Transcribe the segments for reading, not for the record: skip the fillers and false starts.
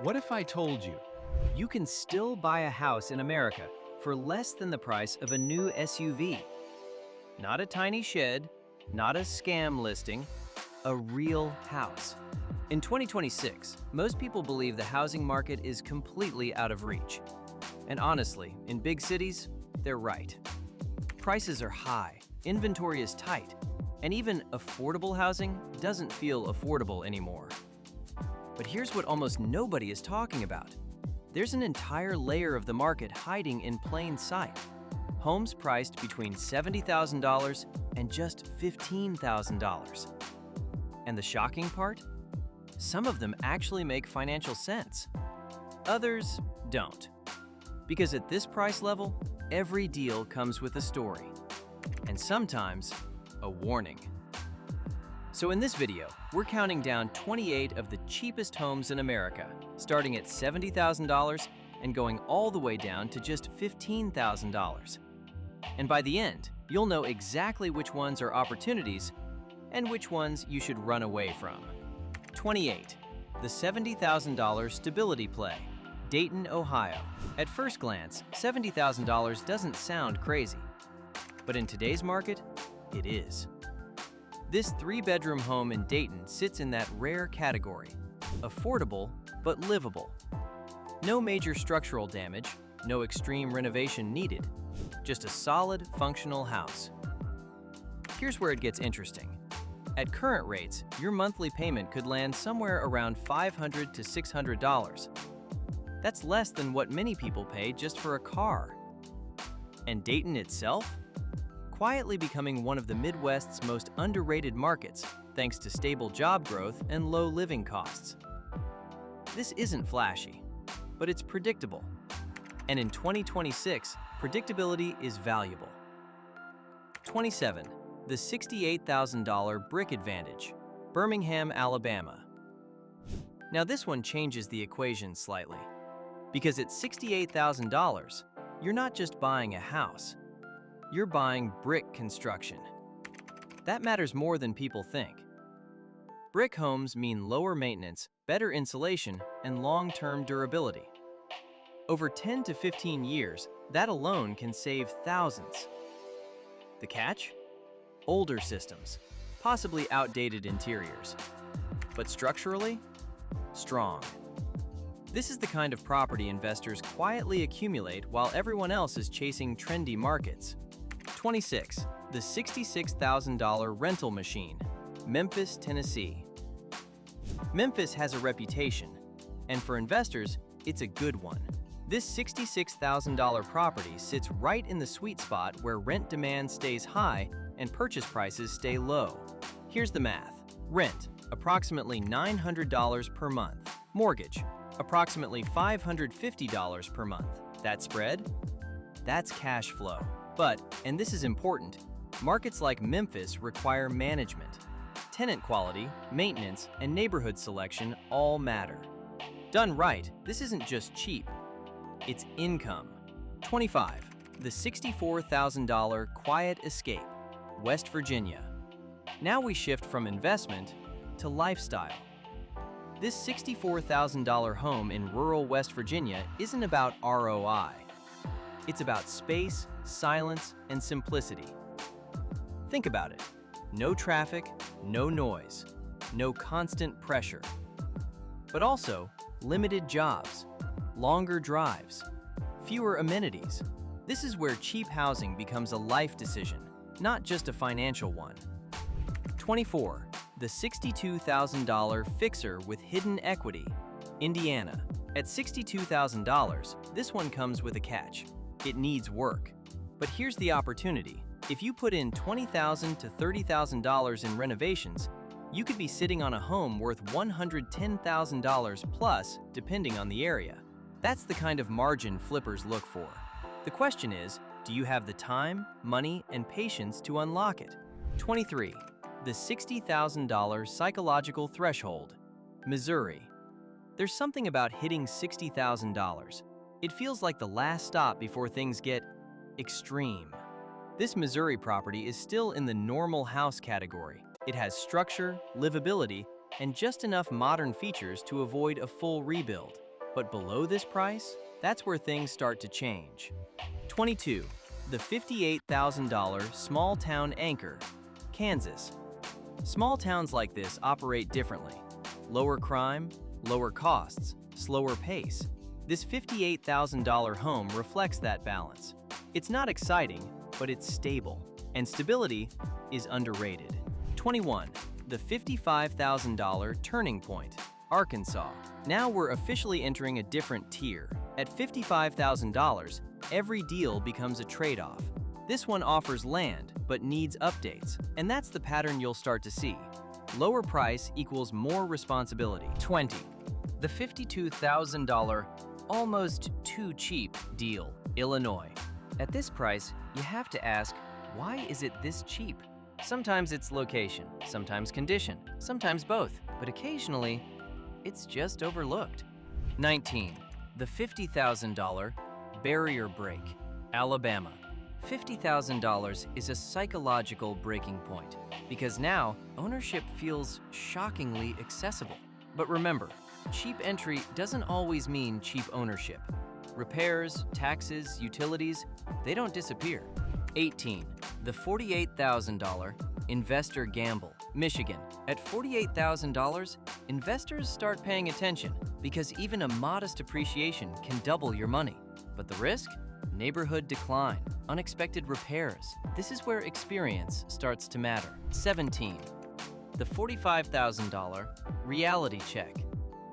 What if I told you you can still buy a house in America for less than the price of a new SUV? Not a tiny shed, not a scam listing, a real house. In 2026, most people believe the housing market is completely out of reach. And honestly, in big cities, they're right. Prices are high, inventory is tight, and even affordable housing doesn't feel affordable anymore. But here's what almost nobody is talking about. There's an entire layer of the market hiding in plain sight. Homes priced between $70,000 and just $15,000. And the shocking part? Some of them actually make financial sense. Others don't. Because at this price level, every deal comes with a story. And sometimes, a warning. So in this video, we're counting down 28 of the cheapest homes in America, starting at $70,000 and going all the way down to just $15,000. And by the end, you'll know exactly which ones are opportunities and which ones you should run away from. 28. The $70,000 stability play, Dayton, Ohio. At first glance, $70,000 doesn't sound crazy. But in today's market, it is. This 3-bedroom home in Dayton sits in that rare category, affordable but livable. No major structural damage, no extreme renovation needed, just a solid, functional house. Here's where it gets interesting. At current rates, your monthly payment could land somewhere around $500 to $600. That's less than what many people pay just for a car. And Dayton itself? Quietly becoming one of the Midwest's most underrated markets, thanks to stable job growth and low living costs. This isn't flashy, but it's predictable. And in 2026, predictability is valuable. 27. The $68,000 brick advantage, Birmingham, Alabama. Now this one changes the equation slightly. Because at $68,000, you're not just buying a house. You're buying brick construction. That matters more than people think. Brick homes mean lower maintenance, better insulation, and long-term durability. Over 10 to 15 years, that alone can save thousands. The catch? Older systems, possibly outdated interiors. But structurally, strong. This is the kind of property investors quietly accumulate while everyone else is chasing trendy markets. 26. The $66,000 rental machine, Memphis, Tennessee. Memphis has a reputation, and for investors, it's a good one. This $66,000 property sits right in the sweet spot where rent demand stays high and purchase prices stay low. Here's the math. Rent, approximately $900 per month. Mortgage, approximately $550 per month. That spread? That's cash flow. But, and this is important, markets like Memphis require management. Tenant quality, maintenance, and neighborhood selection all matter. Done right, this isn't just cheap, it's income. 25. The $64,000 Quiet Escape, West Virginia. Now we shift from investment to lifestyle. This $64,000 home in rural West Virginia isn't about ROI. It's about space, silence, and simplicity. Think about it. No traffic, no noise, no constant pressure. But also, limited jobs, longer drives, fewer amenities. This is where cheap housing becomes a life decision, not just a financial one. 24. The $62,000 Fixer with Hidden Equity, Indiana. At $62,000, this one comes with a catch. It needs work. But here's the opportunity. If you put in $20,000 to $30,000 in renovations, you could be sitting on a home worth $110,000 plus, depending on the area. That's the kind of margin flippers look for. The question is, do you have the time, money, and patience to unlock it? 23. The $60,000 Psychological Threshold, Missouri. There's something about hitting $60,000. It feels like the last stop before things get extreme. This Missouri property is still in the normal house category. It has structure, livability, and just enough modern features to avoid a full rebuild. But below this price, that's where things start to change. 22. The $58,000 small town anchor, Kansas. Small towns like this operate differently. Lower crime, lower costs, slower pace. This $58,000 home reflects that balance. It's not exciting, but it's stable, and stability is underrated. 21. The $55,000 turning point, Arkansas. Now we're officially entering a different tier. At $55,000, every deal becomes a trade-off. This one offers land, but needs updates, and that's the pattern you'll start to see. Lower price equals more responsibility. 20. The $52,000 almost too cheap deal, Illinois. At this price, you have to ask, why is it this cheap? Sometimes it's location, sometimes condition, sometimes both, but occasionally, it's just overlooked. 19. The $50,000 barrier break, Alabama. $50,000 is a psychological breaking point because now ownership feels shockingly accessible. But remember, cheap entry doesn't always mean cheap ownership. Repairs, taxes, utilities, they don't disappear. 18. The $48,000 investor gamble, Michigan. At $48,000, investors start paying attention because even a modest appreciation can double your money. But the risk? Neighborhood decline, unexpected repairs. This is where experience starts to matter. 17. The $45,000 reality check,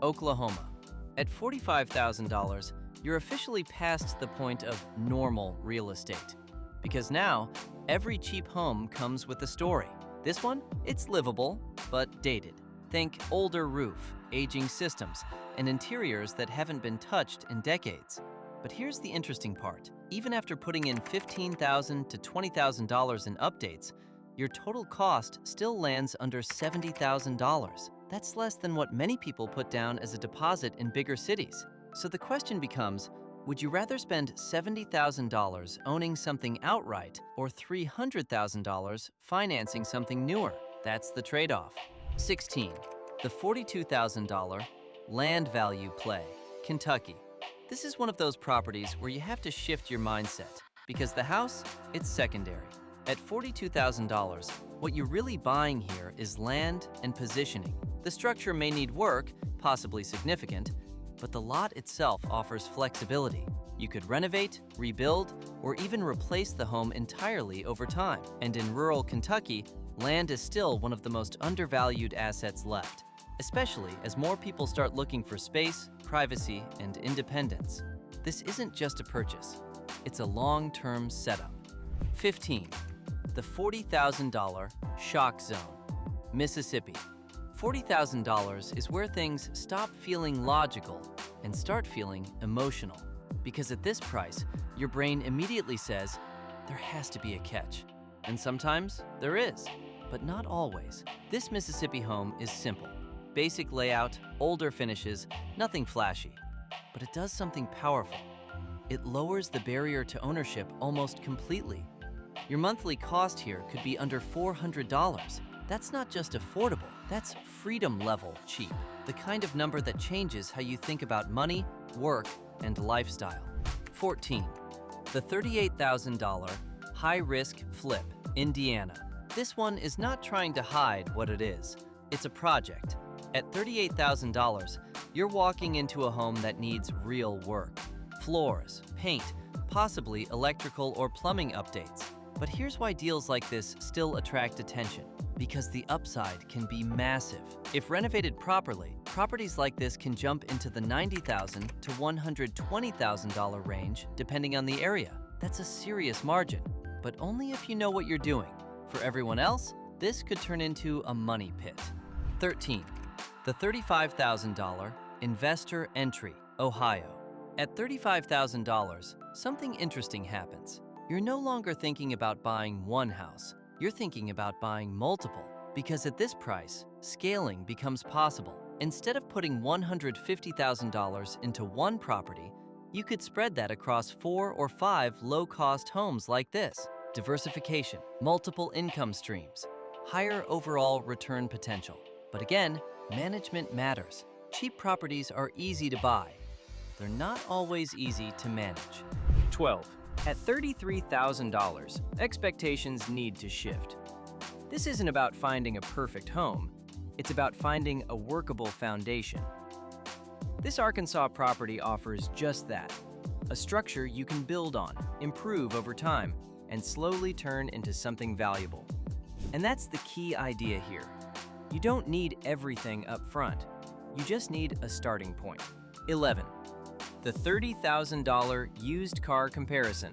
Oklahoma. At $45,000, you're officially past the point of normal real estate. Because now, every cheap home comes with a story. This one, it's livable, but dated. Think older roof, aging systems, and interiors that haven't been touched in decades. But here's the interesting part. Even after putting in $15,000 to $20,000 in updates, your total cost still lands under $70,000. That's less than what many people put down as a deposit in bigger cities. So the question becomes, would you rather spend $70,000 owning something outright or $300,000 financing something newer? That's the trade-off. 16. The $42,000 land value play, Kentucky. This is one of those properties where you have to shift your mindset because the house, it's secondary. At $42,000, what you're really buying here is land and positioning. The structure may need work, possibly significant, but the lot itself offers flexibility. You could renovate, rebuild, or even replace the home entirely over time. And in rural Kentucky, land is still one of the most undervalued assets left, especially as more people start looking for space, privacy, and independence. This isn't just a purchase, it's a long-term setup. 15. The $40,000 shock zone, Mississippi. $40,000 is where things stop feeling logical and start feeling emotional. Because at this price, your brain immediately says, there has to be a catch. And sometimes there is, but not always. This Mississippi home is simple. Basic layout, older finishes, nothing flashy. But it does something powerful. It lowers the barrier to ownership almost completely. Your monthly cost here could be under $400. That's not just affordable, that's freedom level cheap. The kind of number that changes how you think about money, work, and lifestyle. 14. The $38,000 high-risk flip, Indiana. This one is not trying to hide what it is. It's a project. At $38,000, you're walking into a home that needs real work. Floors, paint, possibly electrical or plumbing updates. But here's why deals like this still attract attention. Because the upside can be massive. If renovated properly, properties like this can jump into the $90,000 to $120,000 range depending on the area. That's a serious margin, but only if you know what you're doing. For everyone else, this could turn into a money pit. 13. The $35,000 investor entry, Ohio. At $35,000, something interesting happens. You're no longer thinking about buying one house. You're thinking about buying multiple, because at this price, scaling becomes possible. Instead of putting $150,000 into one property, you could spread that across 4 or 5 low-cost homes like this. Diversification, multiple income streams, higher overall return potential. But again, management matters. Cheap properties are easy to buy. they're not always easy to manage. 12. At $33,000, expectations need to shift. This isn't about finding a perfect home, it's about finding a workable foundation. This Arkansas property offers just that, a structure you can build on, improve over time, and slowly turn into something valuable. And that's the key idea here. You don't need everything up front, you just need a starting point. 11. The $30,000 used car comparison.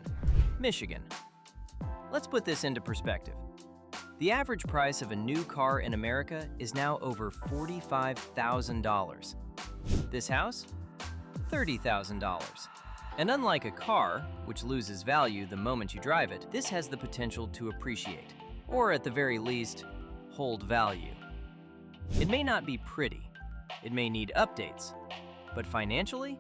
Michigan. Let's put this into perspective. The average price of a new car in America is now over $45,000. This house? $30,000. And unlike a car, which loses value the moment you drive it, this has the potential to appreciate, or at the very least, hold value. It may not be pretty, it may need updates, but financially,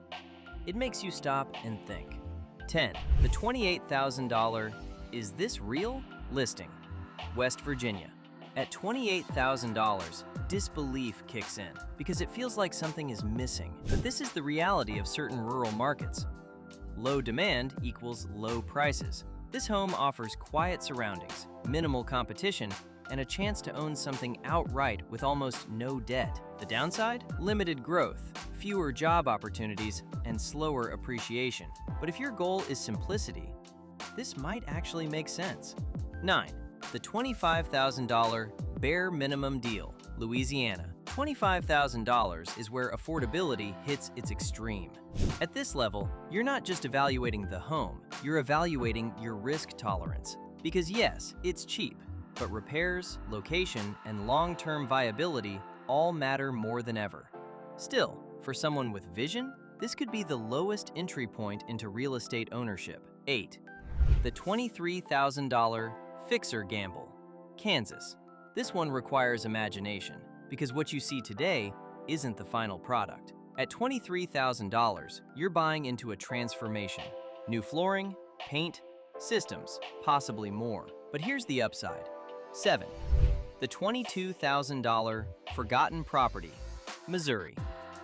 it makes you stop and think. 10. The $28,000 Is This Real? Listing. West Virginia. At $28,000, disbelief kicks in because it feels like something is missing. But this is the reality of certain rural markets. Low demand equals low prices. This home offers quiet surroundings, minimal competition, and a chance to own something outright with almost no debt. The downside? Limited growth, fewer job opportunities, and slower appreciation. But if your goal is simplicity, this might actually make sense. 9. The $25,000 Bare Minimum Deal, Louisiana. $25,000 is where affordability hits its extreme. At this level, you're not just evaluating the home, you're evaluating your risk tolerance. Because yes, it's cheap, but repairs, location, and long-term viability all matter more than ever. Still, for someone with vision, this could be the lowest entry point into real estate ownership. 8. The $23,000 Fixer Gamble, Kansas. This one requires imagination, because what you see today isn't the final product. At $23,000, you're buying into a transformation. New flooring, paint, systems, possibly more. But here's the upside. 7. The $22,000 Forgotten Property, Missouri.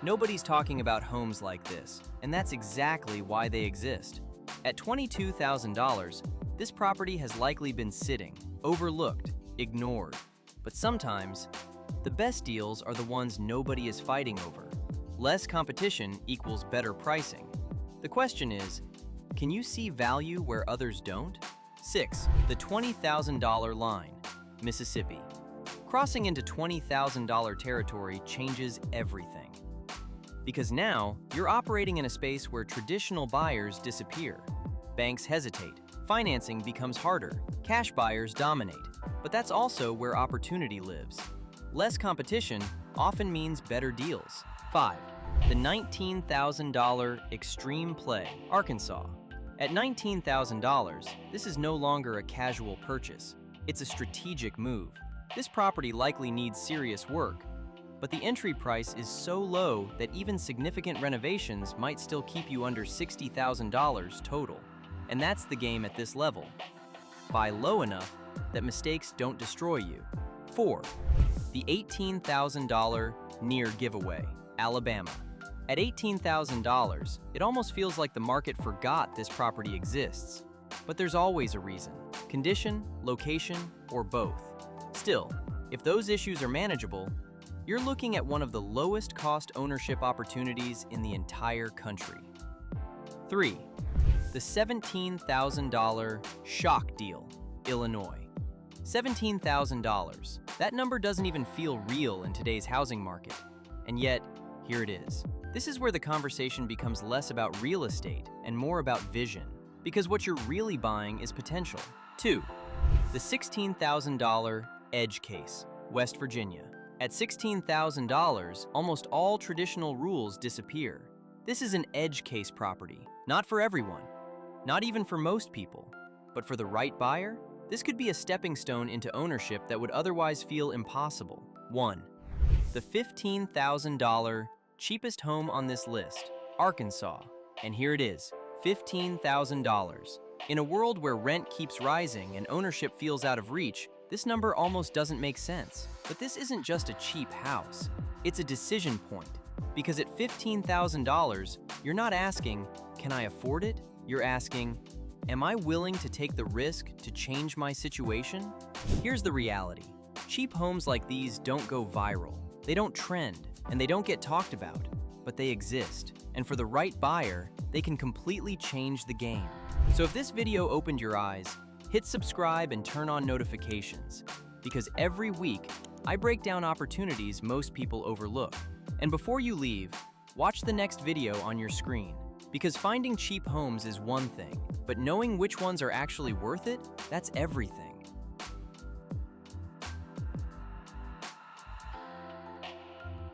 Nobody's talking about homes like this, and that's exactly why they exist. At $22,000, this property has likely been sitting, overlooked, ignored. But sometimes, the best deals are the ones nobody is fighting over. Less competition equals better pricing. The question is, can you see value where others don't? 6. The $20,000 Line, Mississippi. Crossing into $20,000 territory changes everything. Because now, you're operating in a space where traditional buyers disappear. Banks hesitate, financing becomes harder, cash buyers dominate. But that's also where opportunity lives. Less competition often means better deals. 5. The $19,000 Extreme Play, Arkansas. At $19,000, this is no longer a casual purchase. It's a strategic move. This property likely needs serious work, but the entry price is so low that even significant renovations might still keep you under $60,000 total. And that's the game at this level. Buy low enough that mistakes don't destroy you. 4. The $18,000 Near Giveaway, Alabama. At $18,000, it almost feels like the market forgot this property exists. But there's always a reason: condition, location, or both. Still, if those issues are manageable, you're looking at one of the lowest cost ownership opportunities in the entire country. 3. The $17,000 Shock Deal, Illinois. $17,000. That number doesn't even feel real in today's housing market. And yet, here it is. This is where the conversation becomes less about real estate and more about vision. Because what you're really buying is potential. 2. The $16,000 Edge Case, West Virginia. At $16,000, almost all traditional rules disappear. This is an edge case property, not for everyone, not even for most people, but for the right buyer, this could be a stepping stone into ownership that would otherwise feel impossible. 1. The $15,000 cheapest home on this list, Arkansas. And here it is, $15,000. In a world where rent keeps rising and ownership feels out of reach, this number almost doesn't make sense. But this isn't just a cheap house. It's a decision point. Because at $15,000, you're not asking, can I afford it? You're asking, am I willing to take the risk to change my situation? Here's the reality. Cheap homes like these don't go viral. They don't trend, and they don't get talked about, but they exist. And for the right buyer, they can completely change the game. So if this video opened your eyes, hit subscribe and turn on notifications, because every week, I break down opportunities most people overlook. And before you leave, watch the next video on your screen, because finding cheap homes is one thing, but knowing which ones are actually worth it, that's everything.